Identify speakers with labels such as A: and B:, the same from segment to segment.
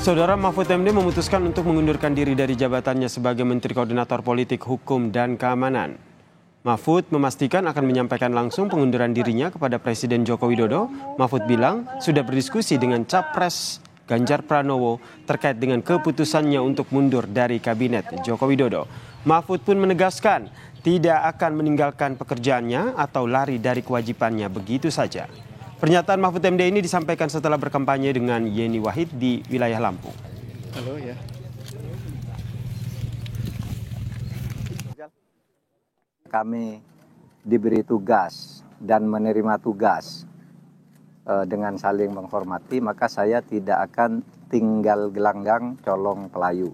A: Saudara, Mahfud MD memutuskan untuk mengundurkan diri dari jabatannya sebagai Menteri Koordinator Politik, Hukum, dan Keamanan. Mahfud memastikan akan menyampaikan langsung pengunduran dirinya kepada Presiden Joko Widodo. Mahfud bilang sudah berdiskusi dengan Capres Ganjar Pranowo terkait dengan keputusannya untuk mundur dari Kabinet Joko Widodo. Mahfud pun menegaskan tidak akan meninggalkan pekerjaannya atau lari dari kewajibannya begitu saja. Pernyataan Mahfud MD ini disampaikan setelah berkampanye dengan Yeni Wahid di wilayah Lampung.
B: Halo ya.
C: Kami diberi tugas dan menerima tugas dengan saling menghormati, maka saya tidak akan tinggal gelanggang colong pelayu.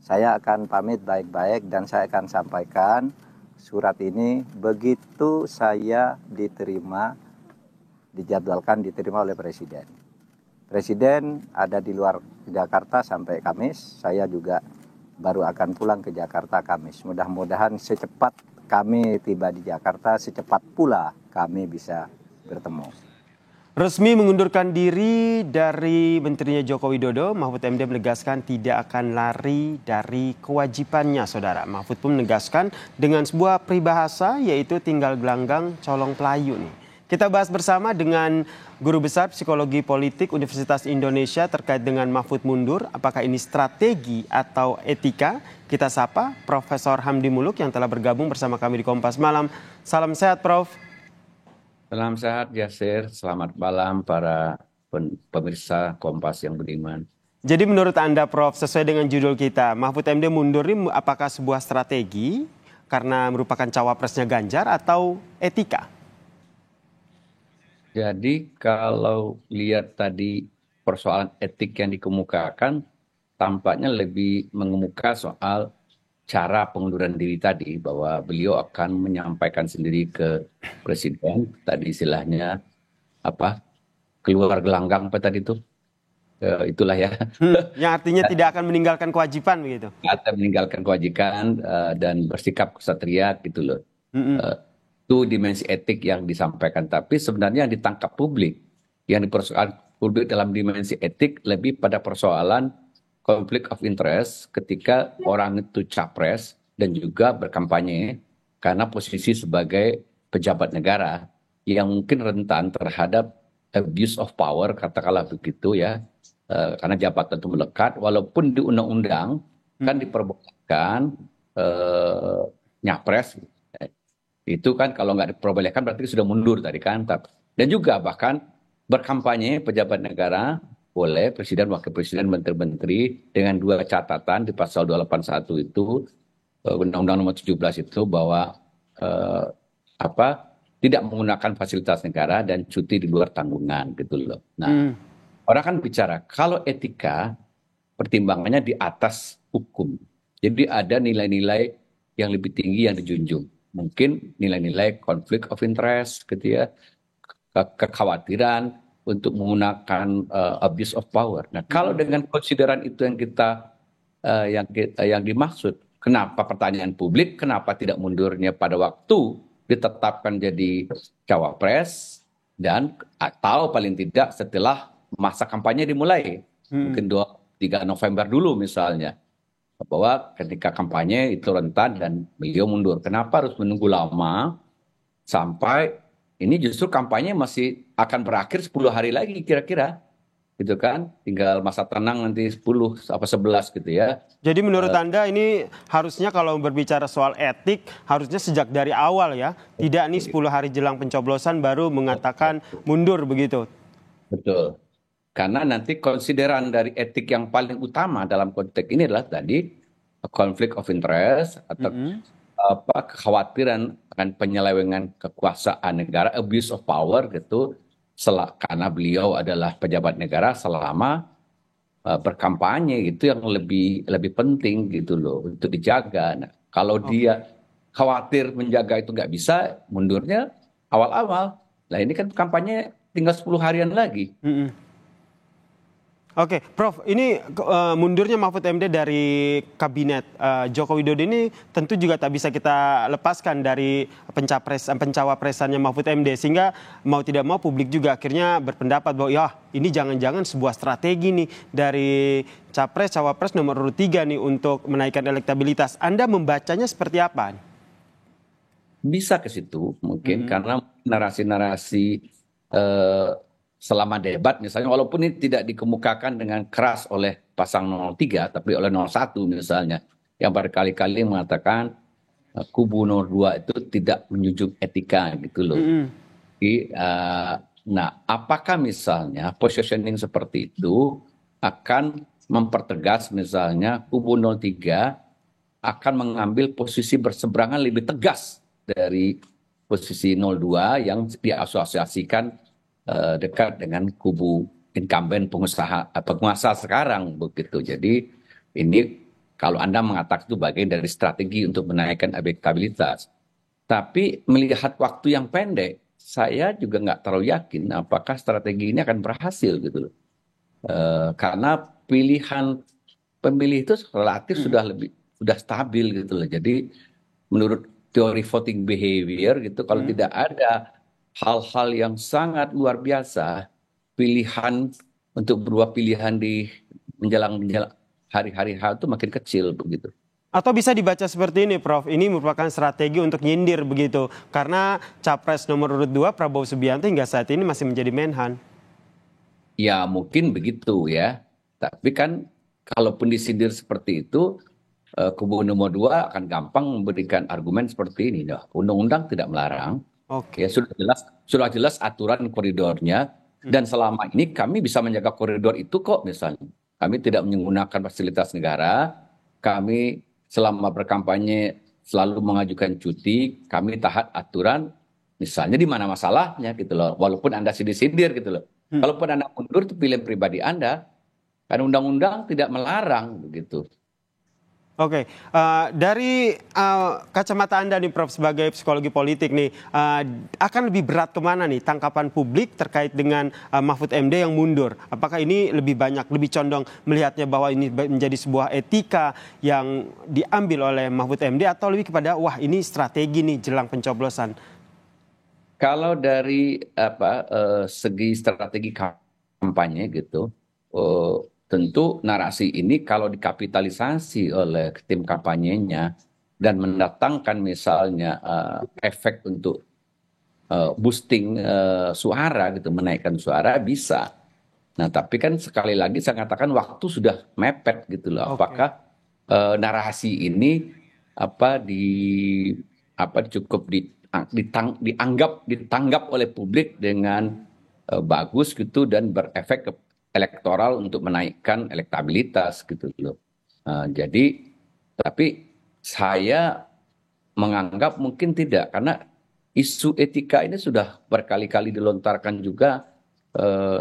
C: Saya akan pamit baik-baik dan saya akan sampaikan surat ini begitu saya dijadwalkan diterima oleh Presiden. Presiden ada di luar Jakarta sampai Kamis, saya juga baru akan pulang ke Jakarta Kamis. Mudah-mudahan secepat kami tiba di Jakarta, secepat pula kami bisa bertemu.
A: Resmi mengundurkan diri dari menterinya Joko Widodo, Mahfud MD menegaskan tidak akan lari dari kewajibannya, saudara. Mahfud pun menegaskan dengan sebuah peribahasa yaitu tinggal gelanggang colong pelayu nih. Kita bahas bersama dengan Guru Besar Psikologi Politik Universitas Indonesia terkait dengan Mahfud mundur. Apakah ini strategi atau etika? Kita sapa Profesor Hamdi Muluk yang telah bergabung bersama kami di Kompas Malam. Salam sehat, Prof.
B: Salam sehat, Yasir. Selamat malam para pemirsa Kompas yang budiman.
A: Jadi menurut Anda, Prof, sesuai dengan judul kita, Mahfud MD mundur ini apakah sebuah strategi karena merupakan cawapresnya Ganjar atau etika?
B: Jadi kalau lihat tadi persoalan etik yang dikemukakan, tampaknya lebih mengemuka soal cara pengunduran diri tadi, bahwa beliau akan menyampaikan sendiri ke Presiden, tadi istilahnya keluar gelanggang apa tadi itu, itulah ya.
A: Yang artinya tidak akan meninggalkan kewajiban begitu?
B: Atau meninggalkan kewajiban dan bersikap kesatria gitu loh. Itu dimensi etik yang disampaikan, tapi sebenarnya yang ditangkap publik, yang dipersoalkan publik dalam dimensi etik lebih pada persoalan konflik of interest ketika orang itu capres dan juga berkampanye karena posisi sebagai pejabat negara yang mungkin rentan terhadap abuse of power, katakanlah begitu ya, karena jabatan itu melekat, walaupun di undang-undang kan diperbolehkan nyapres. Itu kan kalau nggak diperbolehkan berarti sudah mundur tadi kan. Dan juga bahkan berkampanye pejabat negara boleh, presiden, wakil presiden, menteri-menteri, dengan dua catatan di pasal 281 itu, Undang-Undang nomor 17 itu, bahwa tidak menggunakan fasilitas negara dan cuti di luar tanggungan gitu loh. Nah, orang kan bicara kalau etika pertimbangannya di atas hukum. Jadi ada nilai-nilai yang lebih tinggi yang dijunjung. Mungkin nilai-nilai konflik of interest gitu ya, kekhawatiran untuk menggunakan abuse of power. Nah, kalau dengan konsideran itu yang kita yang dimaksud, kenapa pertanyaan publik, kenapa tidak mundurnya pada waktu ditetapkan jadi cawapres dan atau paling tidak setelah masa kampanye dimulai, mungkin 3 November dulu misalnya. Bahwa ketika kampanye itu rentan dan beliau mundur. Kenapa harus menunggu lama sampai ini justru kampanye masih akan berakhir 10 hari lagi kira-kira. Gitu kan, tinggal masa tenang nanti 10 apa 11 gitu ya.
A: Jadi menurut Anda ini harusnya kalau berbicara soal etik harusnya sejak dari awal ya. Tidak nih 10 hari jelang pencoblosan baru mengatakan mundur begitu.
B: Betul. Karena nanti konsideran dari etik yang paling utama dalam konteks ini adalah tadi konflik of interest atau kekhawatiran akan penyelewengan kekuasaan negara, abuse of power gitu, karena beliau adalah pejabat negara selama berkampanye, itu yang lebih penting gitu loh untuk dijaga. Nah, kalau dia khawatir menjaga itu nggak bisa, mundurnya awal-awal. Nah ini kan kampanye tinggal 10 harian lagi.
A: Oke, Prof, ini mundurnya Mahfud MD dari kabinet Joko Widodo ini tentu juga tak bisa kita lepaskan dari pencawapresannya Mahfud MD, sehingga mau tidak mau publik juga akhirnya berpendapat bahwa ya ini jangan-jangan sebuah strategi nih dari capres cawapres nomor urut 3 nih untuk menaikkan elektabilitas. Anda membacanya seperti apa?
B: Bisa ke situ mungkin karena narasi-narasi selama debat misalnya, walaupun ini tidak dikemukakan dengan keras oleh pasang 03 tapi oleh 01 misalnya, yang berkali-kali mengatakan kubu 02 itu tidak menjunjung etika gitu loh. Jadi, nah apakah misalnya positioning seperti itu akan mempertegas misalnya kubu 03 akan mengambil posisi berseberangan lebih tegas dari posisi 02 yang diasosiasikan dekat dengan kubu incumbent penguasa sekarang begitu. Jadi ini kalau Anda mengatakan itu bagian dari strategi untuk menaikkan elektabilitas. Tapi melihat waktu yang pendek, saya juga nggak terlalu yakin apakah strategi ini akan berhasil gitu loh. Karena pilihan pemilih itu relatif sudah stabil gitu loh. Jadi menurut teori voting behavior gitu, kalau tidak ada hal-hal yang sangat luar biasa, pilihan untuk berubah pilihan di menjelang hari-hari itu makin kecil begitu.
A: Atau bisa dibaca seperti ini, Prof. Ini merupakan strategi untuk nyindir begitu. Karena capres nomor urut 2 Prabowo Subianto hingga saat ini masih menjadi menhan.
B: Ya mungkin begitu ya. Tapi kan kalaupun disindir seperti itu, kubu nomor 2 akan gampang memberikan argumen seperti ini. Nah, undang-undang tidak melarang.
A: Oke.
B: Ya sudah jelas aturan koridornya, dan selama ini kami bisa menjaga koridor itu kok. Misalnya kami tidak menggunakan fasilitas negara, kami selama berkampanye selalu mengajukan cuti, kami taat aturan, misalnya di mana masalahnya gitu loh, walaupun Anda sindir gitu loh. Kalaupun Anda mundur itu pilihan pribadi Anda, karena undang-undang tidak melarang begitu.
A: Oke, dari kacamata Anda nih Prof sebagai psikologi politik nih, akan lebih berat kemana nih tangkapan publik terkait dengan Mahfud MD yang mundur? Apakah ini lebih banyak, lebih condong melihatnya bahwa ini menjadi sebuah etika yang diambil oleh Mahfud MD, atau lebih kepada wah ini strategi nih jelang pencoblosan?
B: Kalau dari segi strategi kampanye gitu, tentu narasi ini kalau dikapitalisasi oleh tim kampanyenya dan mendatangkan misalnya efek untuk boosting suara gitu, menaikkan suara bisa. Nah tapi kan sekali lagi saya katakan waktu sudah mepet gitu loh. Apakah narasi ini cukup ditanggap oleh publik dengan bagus gitu dan berefek elektoral untuk menaikkan elektabilitas gitu loh. Jadi tapi saya menganggap mungkin tidak, karena isu etika ini sudah berkali-kali dilontarkan juga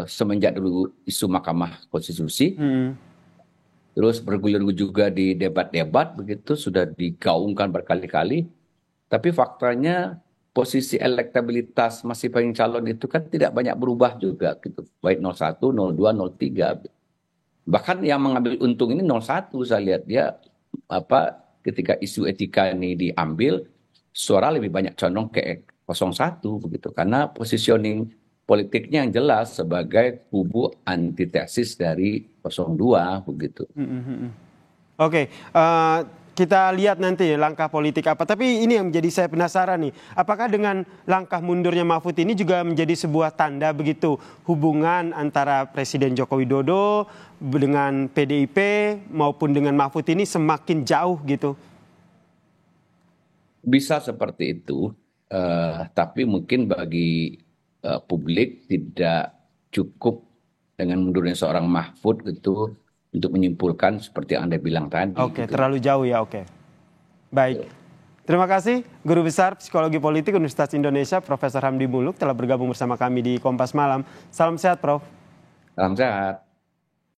B: semenjak dulu isu Mahkamah Konstitusi. Terus bergulir juga di debat-debat begitu, sudah digaungkan berkali-kali. Tapi faktanya posisi elektabilitas masing-masing calon itu kan tidak banyak berubah juga gitu. Baik 01, 02, 03. Bahkan yang mengambil untung ini 01, saya lihat dia ketika isu etika ini diambil, suara lebih banyak condong ke 01 begitu. Karena positioning politiknya yang jelas sebagai kubu antitesis dari 02 begitu.
A: Oke, kita lihat nanti langkah politik apa. Tapi ini yang menjadi saya penasaran nih. Apakah dengan langkah mundurnya Mahfud ini juga menjadi sebuah tanda begitu hubungan antara Presiden Joko Widodo dengan PDIP maupun dengan Mahfud ini semakin jauh gitu?
B: Bisa seperti itu. Tapi mungkin bagi publik tidak cukup dengan mundurnya seorang Mahfud gitu untuk menyimpulkan seperti yang Anda bilang tadi.
A: Oke,
B: gitu.
A: terlalu jauh ya, oke. Baik. Terima kasih Guru Besar Psikologi Politik Universitas Indonesia Profesor Hamdi Muluk telah bergabung bersama kami di Kompas Malam. Salam sehat, Prof.
B: Salam sehat.